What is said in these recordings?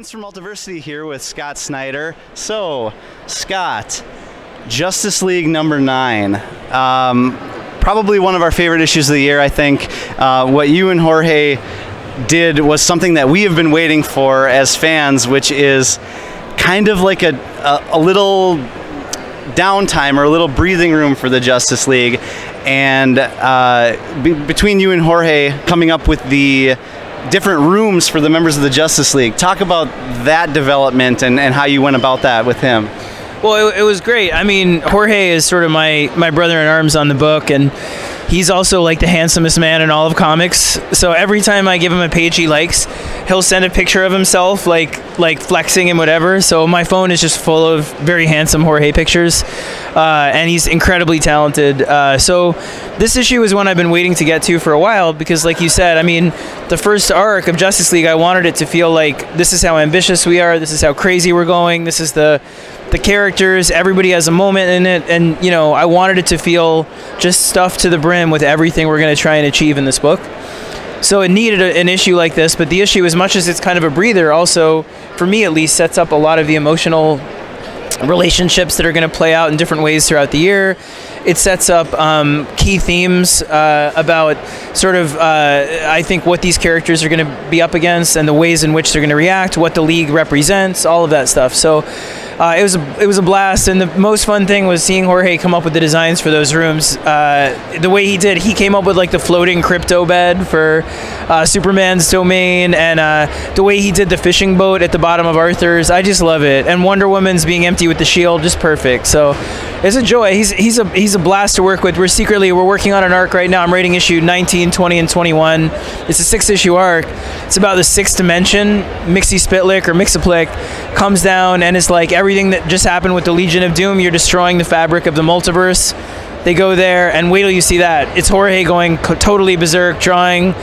Vince from Multiversity here with Scott Snyder. So, Scott, Justice League #9. Probably one of our favorite issues of the year, I think. What you and Jorge did was something that we have been waiting for as fans, which is kind of like a little downtime or a little breathing room for the Justice League. And between you and Jorge coming up with the different rooms for the members of the Justice League. Talk about that development and how you went about that with him. Well, it was great. I mean, Jorge is sort of my brother in arms on the book, and he's also like the handsomest man in all of comics. So every time I give him a page he likes, he'll send a picture of himself, like flexing and whatever. So my phone is just full of very handsome Jorge pictures, and he's incredibly talented. So this issue is one I've been waiting to get to for a while because, like you said, I mean, the first arc of Justice League, I wanted it to feel like this is how ambitious we are, this is how crazy we're going, this is the characters, everybody has a moment in it, and you know, I wanted it to feel just stuffed to the brim with everything we're going to try and achieve in this book. So it needed an issue like this, but the issue, as much as it's kind of a breather, also, for me at least, sets up a lot of the emotional relationships that are going to play out in different ways throughout the year. It sets up key themes about sort of, I think, what these characters are going to be up against and the ways in which they're going to react, what the League represents, all of that stuff. So it was a blast, and the most fun thing was seeing Jorge come up with the designs for those rooms. The way he did, he came up with like the floating crypto bed for Superman's domain, and the way he did the fishing boat at the bottom of Arthur's, I just love it. And Wonder Woman's being empty with the shield, just perfect. So it's a joy. He's a blast to work with. We're working on an arc right now. I'm writing issue 19, 20, and 21. It's a 6-issue arc. It's about the 6th dimension. Mixie-Spitlick or Mixaplick comes down, and it's like everything that just happened with the Legion of Doom. You're destroying the fabric of the multiverse. They go there, and wait till you see that. It's Jorge going totally berserk, drawing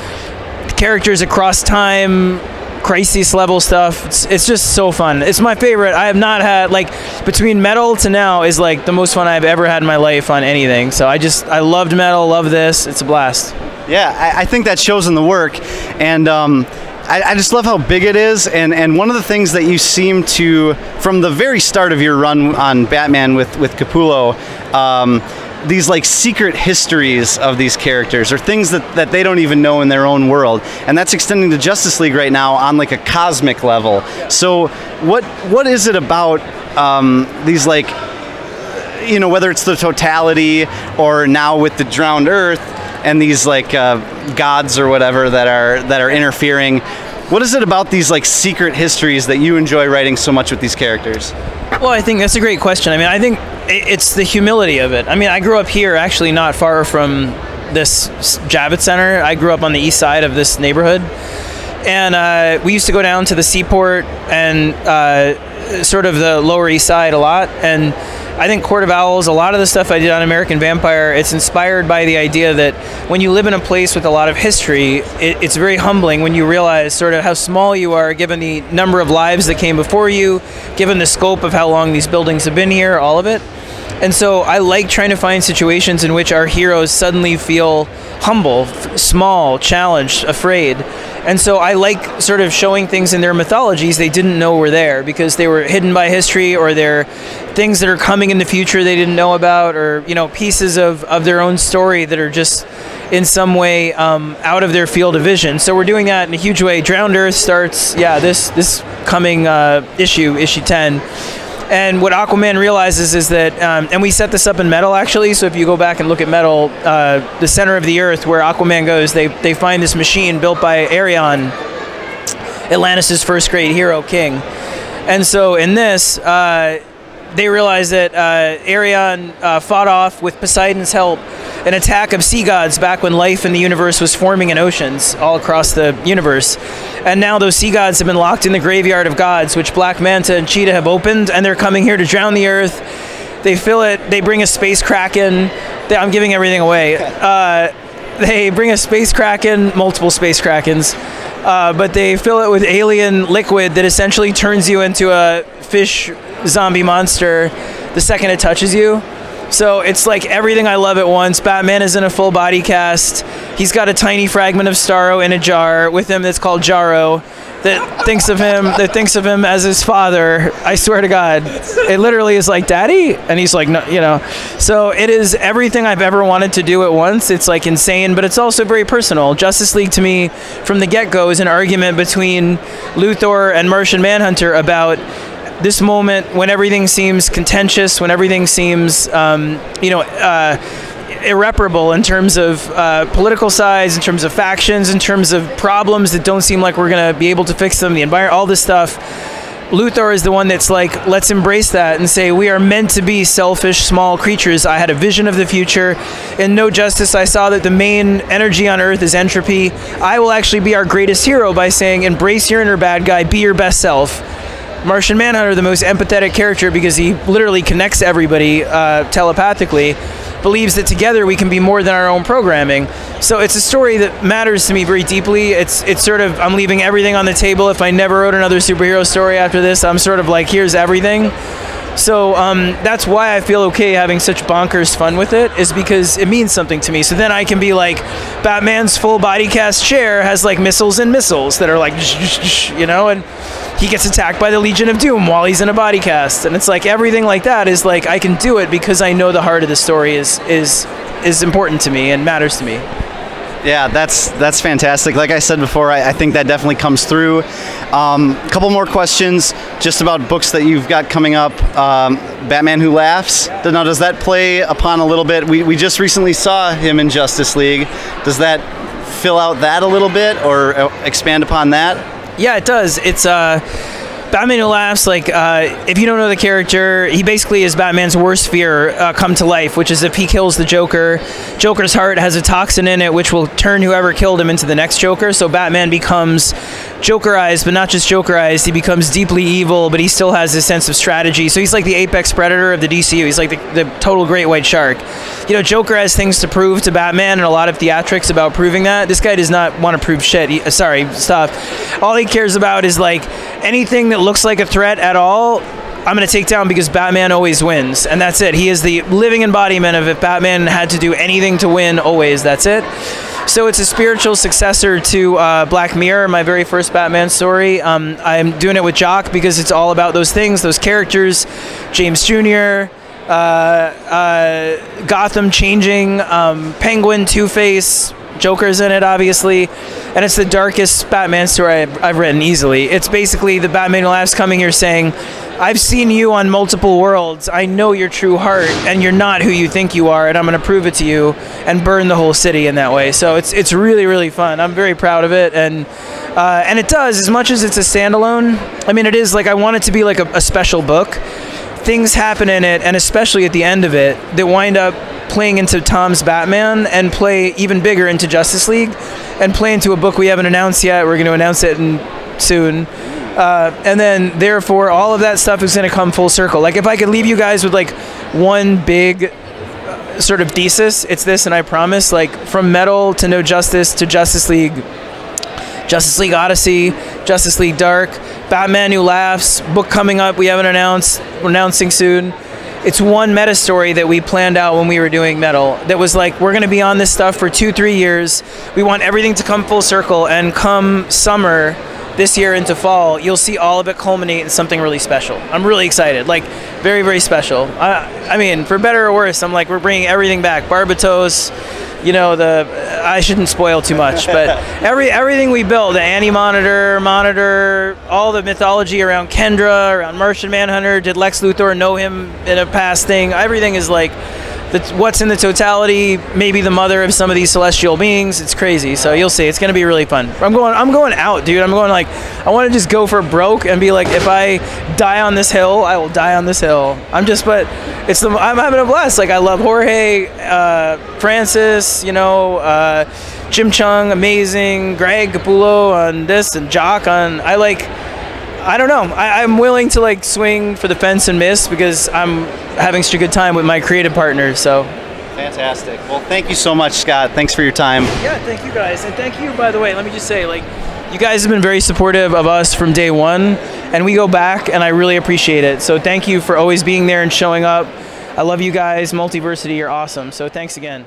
characters across time, crisis level stuff. It's just so fun. It's my favorite. I have not had, like, between Metal to now is like the most fun I've ever had in my life on anything. So I loved Metal, love this. It's a blast. Yeah, I think that shows in the work, and I just love how big it is, and one of the things that you seem to, from the very start of your run on Batman with Capullo, these like secret histories of these characters, or things that they don't even know in their own world, and that's extending to Justice League right now on like a cosmic level. So what is it about these, like, you know, whether it's the totality or now with the drowned Earth and these like gods or whatever that are interfering, what is it about these like secret histories that you enjoy writing so much with these characters? Well, I think that's a great question. I mean, I think it's the humility of it. I mean, I grew up here, actually not far from this Javits Center. I grew up on the east side of this neighborhood, and we used to go down to the seaport and sort of the Lower East Side a lot. And I think Court of Owls, a lot of the stuff I did on American Vampire, it's inspired by the idea that when you live in a place with a lot of history, it's very humbling when you realize sort of how small you are given the number of lives that came before you, given the scope of how long these buildings have been here, all of it. And so I like trying to find situations in which our heroes suddenly feel humble, small, challenged, afraid. And so I like sort of showing things in their mythologies they didn't know were there because they were hidden by history, or they're things that are coming in the future they didn't know about, or, you know, pieces of their own story that are just in some way out of their field of vision. So we're doing that in a huge way. Drowned Earth starts, this coming issue 10. And what Aquaman realizes is that, and we set this up in Metal actually, so if you go back and look at Metal, the center of the Earth where Aquaman goes, they find this machine built by Arion, Atlantis' first great hero king. And so in this, they realize that Arion fought off, with Poseidon's help, an attack of sea gods back when life in the universe was forming in oceans all across the universe. And now those sea gods have been locked in the graveyard of gods, which Black Manta and Cheetah have opened, and they're coming here to drown the Earth. They fill it, they bring a space kraken. I'm giving everything away. They bring a space kraken, multiple space krakens, but they fill it with alien liquid that essentially turns you into a fish zombie monster the second it touches you. So it's like everything I love at once. Batman is in a full body cast. He's got a tiny fragment of Starro in a jar with him that's called Jarro. that thinks of him as his father. I swear to God, it literally is like, Daddy, and he's like, no, you know. So it is everything I've ever wanted to do at once. It's like insane, but it's also very personal. Justice League to me, from the get-go, is an argument between Luthor and Martian Manhunter about this moment when everything seems contentious, when everything seems, irreparable in terms of political sides, in terms of factions, in terms of problems that don't seem like we're going to be able to fix them, the environment, all this stuff. Luthor is the one that's like, let's embrace that and say we are meant to be selfish, small creatures. I had a vision of the future. In No Justice, I saw that the main energy on Earth is entropy. I will actually be our greatest hero by saying, embrace your inner bad guy, be your best self. Martian Manhunter, the most empathetic character because he literally connects everybody telepathically, believes that together we can be more than our own programming. So it's a story that matters to me very deeply. It's sort of, I'm leaving everything on the table. If I never wrote another superhero story after this, I'm sort of like, here's everything. So that's why I feel okay having such bonkers fun with it, is because it means something to me. So then I can be like, Batman's full body cast chair has like missiles and missiles that are like, you know, and he gets attacked by the Legion of Doom while he's in a body cast. And it's like everything like that is like, I can do it because I know the heart of the story is important to me and matters to me. Yeah, that's fantastic. Like I said before, I think that definitely comes through. A couple more questions just about books that you've got coming up. Batman Who Laughs. Now, does that play upon a little bit? We just recently saw him in Justice League. Does that fill out that a little bit or expand upon that? Yeah, it does. It's Batman Who Laughs, like, if you don't know the character, he basically is Batman's worst fear come to life, which is if he kills the Joker, Joker's heart has a toxin in it which will turn whoever killed him into the next Joker. So Batman becomes Jokerized, but not just Jokerized, he becomes deeply evil, but he still has this sense of strategy. So he's like the apex predator of the DCU. He's like the total great white shark. You know, Joker has things to prove to Batman and a lot of theatrics about proving that. This guy does not want to prove shit. Sorry, stop. All he cares about is like anything that looks like a threat at all, I'm going to take down because Batman always wins. And that's it. He is the living embodiment of if Batman had to do anything to win, always. That's it. So it's a spiritual successor to Black Mirror, my very first Batman story. I'm doing it with Jock because it's all about those things, those characters, James Jr., Gotham changing, Penguin, Two-Face, Joker's in it, obviously, and it's the darkest Batman story I've written easily. It's basically the Batman Who Laughs coming here saying, I've seen you on multiple worlds, I know your true heart, and you're not who you think you are, and I'm going to prove it to you, and burn the whole city in that way. So it's really, really fun. I'm very proud of it, and it does, as much as it's a standalone, I mean, it is like, I want it to be like a special book. Things happen in it, and especially at the end of it, that wind up playing into Tom's Batman and play even bigger into Justice League and play into a book we haven't announced yet. We're going to announce it soon. And then, therefore, all of that stuff is going to come full circle. Like, if I could leave you guys with, like, one big sort of thesis, it's this, and I promise, like, from Metal to No Justice to Justice League Odyssey, Justice League Dark, Batman Who Laughs, book coming up we haven't announced, we're announcing soon. It's one meta story that we planned out when we were doing Metal that was like, we're going to be on this stuff for 2-3 years. We want everything to come full circle, and come summer this year into fall, you'll see all of it culminate in something really special. I'm really excited, like very, very special. I mean, for better or worse, I'm like, we're bringing everything back. Barbatos, you know, I shouldn't spoil too much, but everything we built, the Monitor, all the mythology around Kendra, around Martian Manhunter, did Lex Luthor know him in a past thing? Everything is like, what's in the totality, maybe the mother of some of these celestial beings. It's crazy. So you'll see. It's going to be really fun. I'm going out, dude. I'm going like, I want to just go for broke and be like, if I die on this hill, I will die on this hill. I'm having a blast. Like, I love Jorge, Francis, you know, Jim Chung, amazing, Greg Capullo on this, and Jock on, I don't know. I'm willing to like swing for the fence and miss because I'm having such a good time with my creative partners. So fantastic. Well, thank you so much, Scott. Thanks for your time. Yeah, thank you guys, and thank you, by the way. Let me just say, like, you guys have been very supportive of us from day one, and we go back, and I really appreciate it. So thank you for always being there and showing up. I love you guys. Multiversity, you're awesome. So thanks again.